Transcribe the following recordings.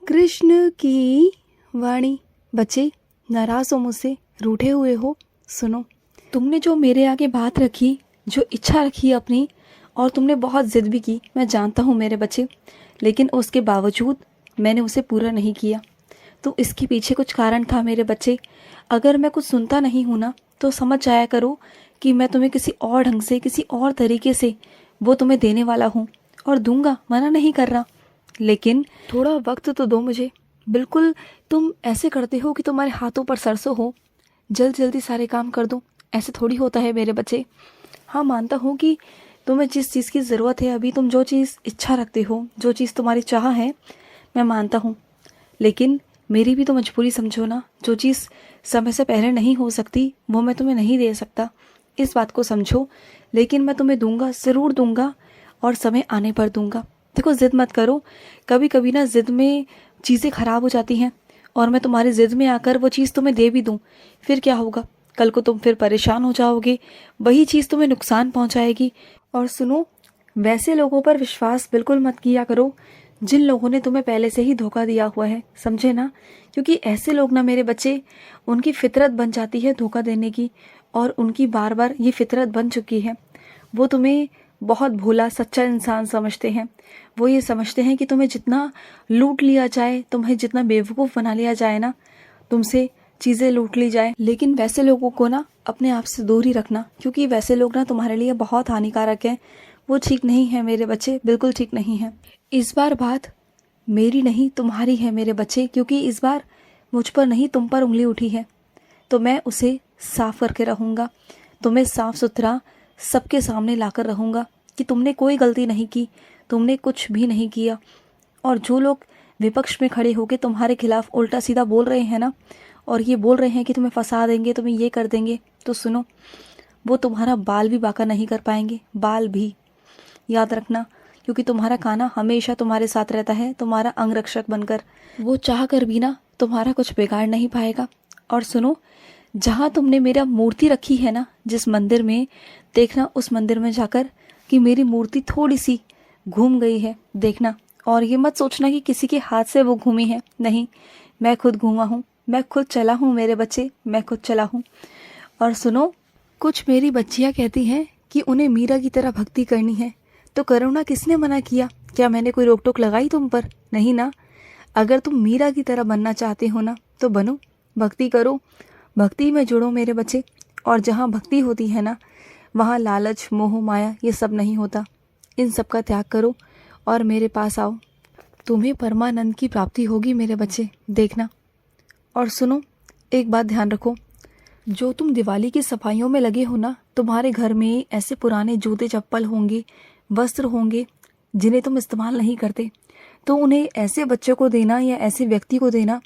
कृष्ण की वाणी। बच्चे, नाराज हो मुझसे, रूठे हुए हो? सुनो, तुमने जो मेरे आगे बात रखी, जो इच्छा रखी अपनी, और तुमने बहुत ज़िद भी की, मैं जानता हूँ मेरे बच्चे, लेकिन उसके बावजूद मैंने उसे पूरा नहीं किया। तो इसके पीछे कुछ कारण था मेरे बच्चे। अगर मैं कुछ सुनता नहीं हूँ ना, तो समझ जाया करो कि मैं तुम्हें किसी और ढंग से, किसी और तरीके से वो तुम्हें देने वाला हूँ, और दूंगा, मना नहीं कर रहा, लेकिन थोड़ा वक्त तो दो मुझे। बिल्कुल तुम ऐसे करते हो कि तुम्हारे हाथों पर सरसों हो, जल्दी जल्दी सारे काम कर दो। ऐसे थोड़ी होता है मेरे बच्चे। हाँ, मानता हूँ कि तुम्हें जिस चीज़ की ज़रूरत है अभी, तुम जो चीज़ इच्छा रखते हो, जो चीज़ तुम्हारी चाह है, मैं मानता हूँ, लेकिन मेरी भी तो मजबूरी समझो ना। जो चीज़ समय से पहले नहीं हो सकती वो मैं तुम्हें नहीं दे सकता, इस बात को समझो। लेकिन मैं तुम्हें दूंगा, ज़रूर दूंगा, और समय आने पर दूंगा। देखो, ज़िद मत करो। कभी कभी ना ज़िद में चीज़ें ख़राब हो जाती हैं, और मैं तुम्हारी ज़िद में आकर वो चीज़ तुम्हें दे भी दूँ, फिर क्या होगा? कल को तुम फिर परेशान हो जाओगे, वही चीज़ तुम्हें नुकसान पहुँचाएगी। और सुनो, वैसे लोगों पर विश्वास बिल्कुल मत किया करो जिन लोगों ने तुम्हें पहले से ही धोखा दिया हुआ है, समझे ना? क्योंकि ऐसे लोग ना मेरे बच्चे, उनकी फितरत बन जाती है धोखा देने की, और उनकी बार बार ये फितरत बन चुकी है। वो तुम्हें बहुत भोला सच्चा इंसान समझते हैं। वो ये समझते हैं कि तुम्हें जितना लूट लिया जाए, तुम्हें जितना बेवकूफ़ बना लिया जाए ना, तुमसे चीज़ें लूट ली जाए। लेकिन वैसे लोगों को ना अपने आप से दूर ही रखना, क्योंकि वैसे लोग ना तुम्हारे लिए बहुत हानिकारक हैं। वो ठीक नहीं है मेरे बच्चे, बिल्कुल ठीक नहीं है। इस बार बात मेरी नहीं तुम्हारी है मेरे बच्चे, क्योंकि इस बार मुझ पर नहीं तुम पर उंगली उठी है, तो मैं उसे साफ करके रहूँगा। तुम्हें साफ सुथरा सबके सामने लाकर रहूँगा कि तुमने कोई गलती नहीं की, तुमने कुछ भी नहीं किया। और जो लोग विपक्ष में खड़े होकर तुम्हारे खिलाफ उल्टा सीधा बोल रहे हैं ना, और ये बोल रहे हैं कि तुम्हें फंसा देंगे, तुम्हें ये कर देंगे, तो सुनो, वो तुम्हारा बाल भी बांका नहीं कर पाएंगे, बाल भी। याद रखना, क्योंकि तुम्हारा काना हमेशा तुम्हारे साथ रहता है, तुम्हारा अंगरक्षक बनकर। वो चाह कर भी ना तुम्हारा कुछ बिगाड़ नहीं पाएगा। और सुनो, जहाँ तुमने मेरा मूर्ति रखी है ना, जिस मंदिर में, देखना उस मंदिर में जाकर कि मेरी मूर्ति थोड़ी सी घूम गई है, देखना। और ये मत सोचना कि किसी के हाथ से वो घूमी है, नहीं, मैं खुद घूमा हूँ, मैं खुद चला हूँ मेरे बच्चे, मैं खुद चला हूँ। और सुनो, कुछ मेरी बच्चियाँ कहती हैं कि उन्हें मीरा की तरह भक्ति करनी है, तो करो ना, किसने मना किया? क्या मैंने कोई रोक टोक लगाई तुम पर? नहीं ना। अगर तुम मीरा की तरह बनना चाहते हो ना, तो बनो, भक्ति करो, भक्ति में जुड़ो मेरे बच्चे। और जहाँ भक्ति होती है ना, वहाँ लालच, मोह, माया, ये सब नहीं होता। इन सब का त्याग करो और मेरे पास आओ, तुम्हें परमानंद की प्राप्ति होगी मेरे बच्चे, देखना। और सुनो, एक बात ध्यान रखो, जो तुम दिवाली की सफाइयों में लगे हो ना, तुम्हारे घर में ऐसे पुराने जूते चप्पल होंगे, वस्त्र होंगे जिन्हें तुम इस्तेमाल नहीं करते, तो उन्हें ऐसे बच्चों को देना या ऐसे व्यक्ति को देना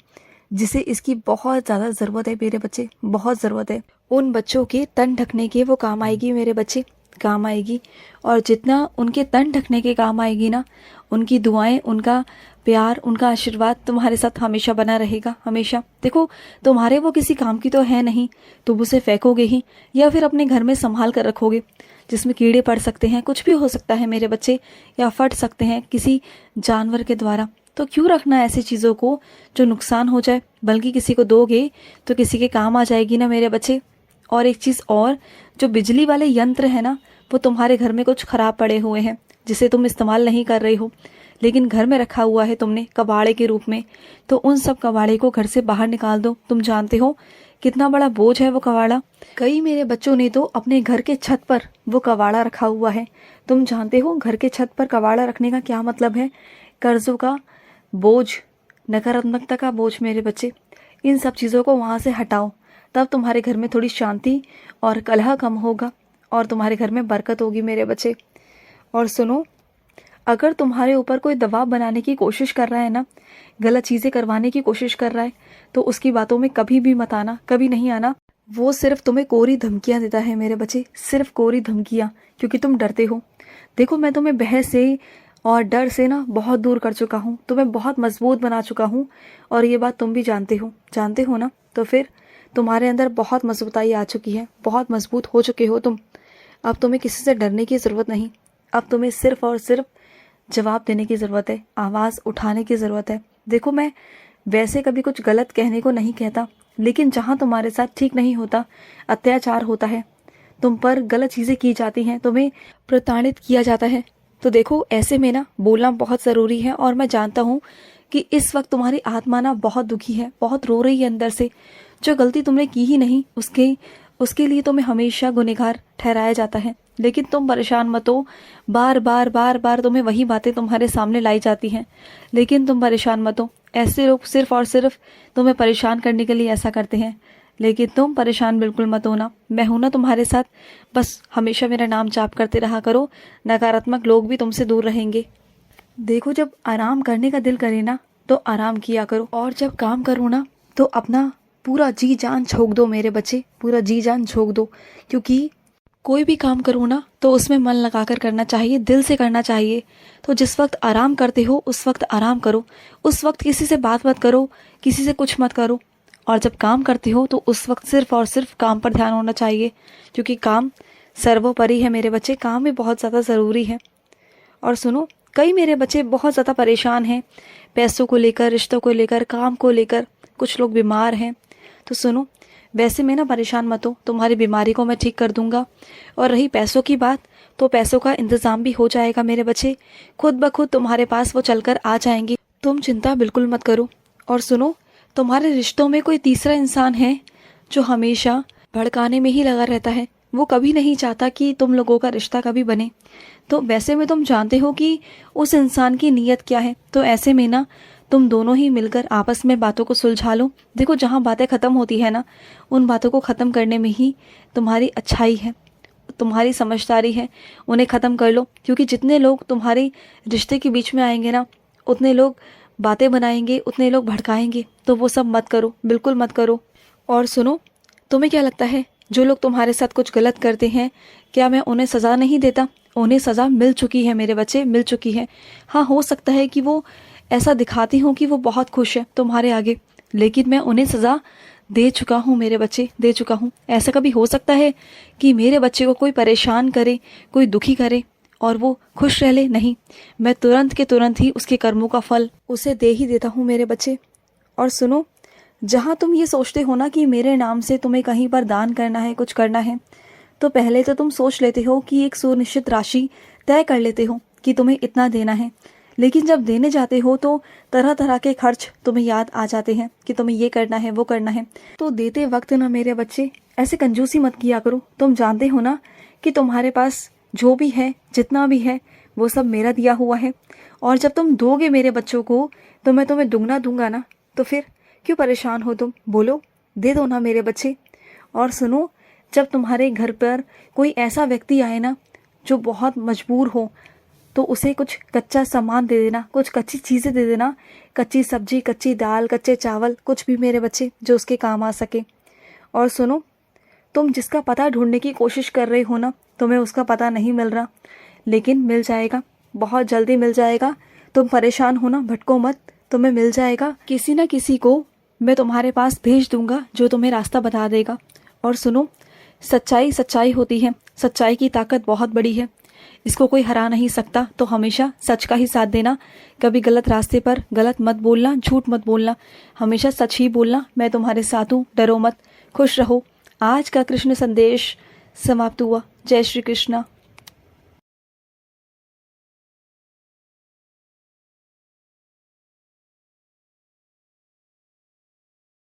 जिसे इसकी बहुत ज़्यादा ज़रूरत है मेरे बच्चे, बहुत ज़रूरत है। उन बच्चों के तन ढकने के वो काम आएगी मेरे बच्चे, काम आएगी। और जितना उनके तन ढकने के काम आएगी ना, उनकी दुआएं, उनका प्यार, उनका आशीर्वाद तुम्हारे साथ हमेशा बना रहेगा, हमेशा। देखो, तुम्हारे वो किसी काम की तो है नहीं, तुम उसे फेंकोगे ही, या फिर अपने घर में संभाल कर रखोगे, जिसमें कीड़े पड़ सकते हैं, कुछ भी हो सकता है मेरे बच्चे, या फट सकते हैं किसी जानवर के द्वारा। तो क्यों रखना ऐसी चीज़ों को जो नुकसान हो जाए? बल्कि किसी को दोगे तो किसी के काम आ जाएगी ना मेरे बच्चे। और एक चीज़ और, जो बिजली वाले यंत्र है ना, वो तुम्हारे घर में कुछ ख़राब पड़े हुए हैं जिसे तुम इस्तेमाल नहीं कर रही हो, लेकिन घर में रखा हुआ है तुमने कबाड़े के रूप में, तो उन सब कबाड़े को घर से बाहर निकाल दो। तुम जानते हो कितना बड़ा बोझ है वो कबाड़ा। कई मेरे बच्चों ने तो अपने घर के छत पर वो कबाड़ा रखा हुआ है। तुम जानते हो घर के छत पर कबाड़ा रखने का क्या मतलब है? कर्जों का बोझ, नकारात्मकता का बोझ मेरे बच्चे। इन सब चीज़ों को वहाँ से हटाओ, तब तुम्हारे घर में थोड़ी शांति और कलह कम होगा, और तुम्हारे घर में बरकत होगी मेरे बच्चे। और सुनो, अगर तुम्हारे ऊपर कोई दबाव बनाने की कोशिश कर रहा है ना, गलत चीज़ें करवाने की कोशिश कर रहा है, तो उसकी बातों में कभी भी मत आना, कभी नहीं आना। वो सिर्फ तुम्हें कोरी धमकियाँ देता है मेरे बच्चे, सिर्फ कोरी धमकियाँ, क्योंकि तुम डरते हो। देखो, मैं तुम्हें बहस से और डर से ना बहुत दूर कर चुका हूँ, तुम्हें बहुत मजबूत बना चुका हूँ, और ये बात तुम भी जानते हो ना। तो फिर तुम्हारे अंदर बहुत मजबूताई आ चुकी है, बहुत मजबूत हो चुके हो तुम। अब तुम्हें किसी से डरने की ज़रूरत नहीं, अब तुम्हें सिर्फ और सिर्फ जवाब देने की ज़रूरत है, आवाज़ उठाने की ज़रूरत है। देखो, मैं वैसे कभी कुछ गलत कहने को नहीं कहता, लेकिन जहाँ तुम्हारे साथ ठीक नहीं होता, अत्याचार होता है, तुम पर गलत चीज़ें की जाती हैं, तुम्हें प्रताड़ित किया जाता है, तो देखो ऐसे में ना बोलना बहुत ज़रूरी है। और मैं जानता हूँ कि इस वक्त तुम्हारी आत्मा ना बहुत दुखी है, बहुत रो रही है अंदर से। जो गलती तुमने की ही नहीं उसके लिए तुम्हें हमेशा गुनहगार ठहराया जाता है। लेकिन तुम परेशान मत हो, बार बार बार बार तुम्हें वही बातें तुम्हारे सामने लाई जाती हैं, लेकिन तुम परेशान मत हो। ऐसे लोग सिर्फ और सिर्फ तुम्हें परेशान करने के लिए ऐसा करते हैं, लेकिन तुम परेशान बिल्कुल मत होना। मैं हूं ना तुम्हारे साथ, बस हमेशा मेरा नाम जाप करते रहा करो, नकारात्मक लोग भी तुमसे दूर रहेंगे। देखो, जब आराम करने का दिल करे ना तो आराम किया करो, और जब काम करो ना तो अपना पूरा जी जान झोंक दो मेरे बच्चे, पूरा जी जान झोंक दो। क्योंकि कोई भी काम करो ना तो उसमें मन लगाकर करना चाहिए, दिल से करना चाहिए। तो जिस वक्त आराम करते हो उस वक्त आराम करो, उस वक्त किसी से बात मत करो, किसी से कुछ मत करो। और जब काम करते हो तो उस वक्त सिर्फ और सिर्फ काम पर ध्यान होना चाहिए, क्योंकि काम सर्वोपरि है मेरे बच्चे, काम भी बहुत ज़्यादा ज़रूरी है। और सुनो, कई मेरे बच्चे बहुत ज़्यादा परेशान हैं, पैसों को लेकर, रिश्तों को लेकर, काम को लेकर, कुछ लोग बीमार हैं। तो सुनो, वैसे में ना परेशान मत हो, तुम्हारी बीमारी को मैं ठीक कर दूंगा। और रही पैसों की बात, तो पैसों का इंतज़ाम भी हो जाएगा मेरे बच्चे, खुद ब खुद तुम्हारे पास वो चलकर आ जाएंगी, तुम चिंता बिल्कुल मत करो। और सुनो, तुम्हारे रिश्तों में कोई तीसरा इंसान है जो हमेशा भड़काने में ही लगा रहता है, वो कभी नहीं चाहता कि तुम लोगों का रिश्ता कभी बने। तो वैसे में तुम जानते हो कि उस इंसान की नीयत क्या है, तो ऐसे में ना तुम दोनों ही मिलकर आपस में बातों को सुलझा लो। देखो, जहाँ बातें ख़त्म होती है ना, उन बातों को ख़त्म करने में ही तुम्हारी अच्छाई है, तुम्हारी समझदारी है, उन्हें ख़त्म कर लो। क्योंकि जितने लोग तुम्हारे रिश्ते के बीच में आएंगे ना, उतने लोग बातें बनाएंगे, उतने लोग भड़काएंगे, तो वो सब मत करो, बिल्कुल मत करो। और सुनो, तुम्हें क्या लगता है जो लोग तुम्हारे साथ कुछ गलत करते हैं, क्या मैं उन्हें सज़ा नहीं देता? उन्हें सज़ा मिल चुकी है मेरे बच्चे, मिल चुकी है। हाँ, हो सकता है कि वो ऐसा दिखाती हूँ कि वो बहुत खुश है तुम्हारे आगे, लेकिन मैं उन्हें सज़ा दे चुका हूँ मेरे बच्चे, दे चुका हूँ। ऐसा कभी हो सकता है कि मेरे बच्चे को कोई परेशान करे, कोई दुखी करे और वो खुश रह ले? नहीं, मैं तुरंत के तुरंत ही उसके कर्मों का फल उसे दे ही देता हूँ मेरे बच्चे। और सुनो, जहाँ तुम ये सोचते हो ना कि मेरे नाम से तुम्हें कहीं पर दान करना है, कुछ करना है, तो पहले तो तुम सोच लेते हो कि एक सुनिश्चित राशि तय कर लेते हो कि तुम्हें इतना देना है। लेकिन जब देने जाते हो तो तरह तरह के खर्च तुम्हें याद आ जाते हैं कि तुम्हें ये करना है, वो करना है। तो देते वक्त ना मेरे बच्चे ऐसे कंजूसी मत किया करो। तुम जानते हो ना कि तुम्हारे पास जो भी है, जितना भी है, वो सब मेरा दिया हुआ है। और जब तुम दोगे मेरे बच्चों को तो मैं तुम्हें दुगना दूंगा ना, तो फिर क्यों परेशान हो तुम? बोलो, दे दो ना मेरे बच्चे। और सुनो, जब तुम्हारे घर पर कोई ऐसा व्यक्ति आए ना जो बहुत मजबूर हो, तो उसे कुछ कच्चा सामान दे देना, कुछ कच्ची चीज़ें दे देना, कच्ची सब्जी, कच्ची दाल, कच्चे चावल, कुछ भी मेरे बच्चे जो उसके काम आ सके। और सुनो, तुम जिसका पता ढूंढने की कोशिश कर रहे हो ना, तुम्हें उसका पता नहीं मिल रहा, लेकिन मिल जाएगा, बहुत जल्दी मिल जाएगा। तुम परेशान हो ना, भटको मत, तुम्हें मिल जाएगा। किसी ना किसी को मैं तुम्हारे पास भेज दूंगा जो तुम्हें रास्ता बता देगा। और सुनो, सच्चाई सच्चाई होती है, सच्चाई की ताकत बहुत बड़ी है, इसको कोई हरा नहीं सकता। तो हमेशा सच का ही साथ देना, कभी गलत रास्ते पर गलत मत बोलना, झूठ मत बोलना, हमेशा सच ही बोलना। मैं तुम्हारे साथ हूँ, डरो मत, खुश रहो। आज का कृष्ण संदेश समाप्त हुआ। जय श्री कृष्णा।